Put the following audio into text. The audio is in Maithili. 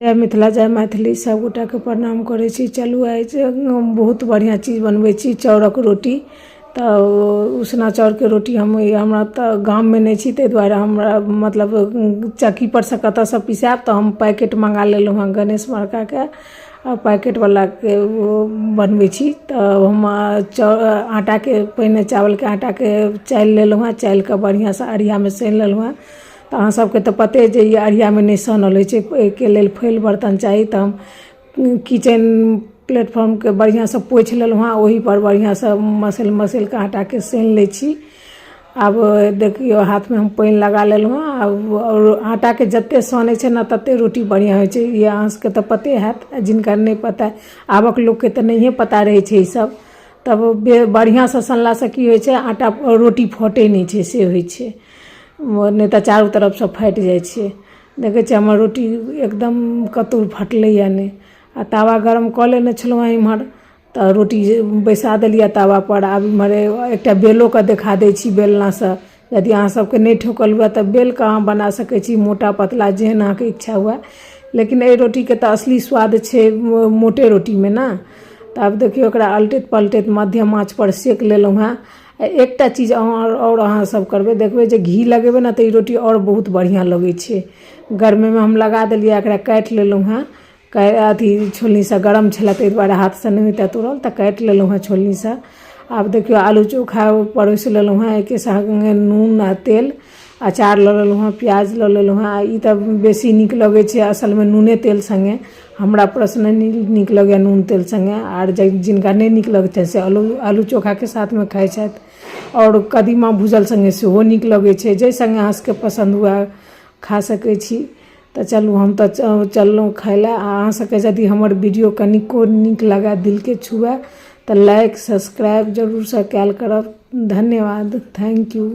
जय मिथिला जय मैथिली सब गोटा के प्रणाम करे छी। चलू आइ बहुत बढ़िया चीज बनबै छी, चाउरक रोटी। तो उसना चाउर के रोटी हमरा तो गाम में नहीं छी, ते द्वारे हमरा मतलब चक्की पर से कत से पिसाब, तो हम पैकेट मंगा लेलहुँ हँ गणेश बड़का के, पैकेट वाला के बनबै छी। तो हम आटा के पहिने चावल के आटा के चालि लेलहुँ हँ, चालि के बढ़िया से अरिया में सान लेलहुँ हँ। तो अहाँ सबके तो पते जे ये अरिया में नहीं सानल होइ छै, के लेल फैल बर्तन चाहिए। तो हम किचन प्लेटफॉर्म के बढ़िया से पोछि लेलहुँ हँ, वही पर बढ़िया से मसल के आटा के सान लै छी। अब देखियो हाथ में हम पानी लगा लेलहुँ हँ। अब और आटा के जत्ते सानै छै ना तत्ते रोटी बढ़िया होइ छै, ये अहाँ सबके तो पते हैत। जिनका नहीं पता आबक लोग के तो नहीं पता रहे छै ई सब। तब बढ़िया से सनला से की होइ छै, आटा रोटी फटे नहीं छै, से होइ छै, नहीं तो चारों तरफ से फाटि जाइ छै। देखे छियै हमर रोटी एकदम कतौ फटलैया नहीं। आ तावा गरम कऽ लेने छलहुँ इम्हर, तो रोटी बैसा देलिए तावा पर। आब इम्हर एकटा बेलो के देखा दै छी बेलना से, यदि अहाँ सबके नहीं ठोकल हुआ तो बेल के अहाँ बना सकै छी, मोटा पतला जेहन अहाँके इच्छा हुआ। लेकिन ए रोटी के तो असली स्वाद छै मोटे रोटी में ना। तो आब देखियो एकरा अलटैत पलटैत मध्यम आँच पर सेक लेलहुँ हँ। एकटा चीज और अहाँ सब करबै, देखबै जे घी लगेबै ना तो ई रोटी और बहुत बढ़िया लगै छै। गरमे में हम लगा देलिए, एकरा काटि लेलहुँ हँ। अथी छोलनी से गरम छलै, ताहि दुआरे हाथ से नहीं होता तोड़ल, तो काटि लेलहुँ हँ छोलनी से। आब देखियो आलू चोखा परोसि लेलहुँ हँ, एके संगे नून आ तेल, अचार लऽ लेलहुँ हँ, प्याज लऽ लेलहुँ हँ। ई तो बेसी नीक लगै छै असल में नूने तेल संगे, हमरा पर्सनली नीक लगैए नून तेल संगे। आर जिनका नहीं नीक लगै छै से आलू चोखा के साथ में खाइ छथि। और कदीमा भूजल संगे सेहो नीक लगै छै, जाहि संगे अहाँ सबके पसंद हुआ खा सकै छी। तो चलू हम तो चललहुँ खाय लए। अहाँ सबके यदि हमर वीडियो कनिको नीक लगे, दिल के छुए, तो लाइक सब्सक्राइब जरूर से कैल करब। धन्यवाद, थैंक यू।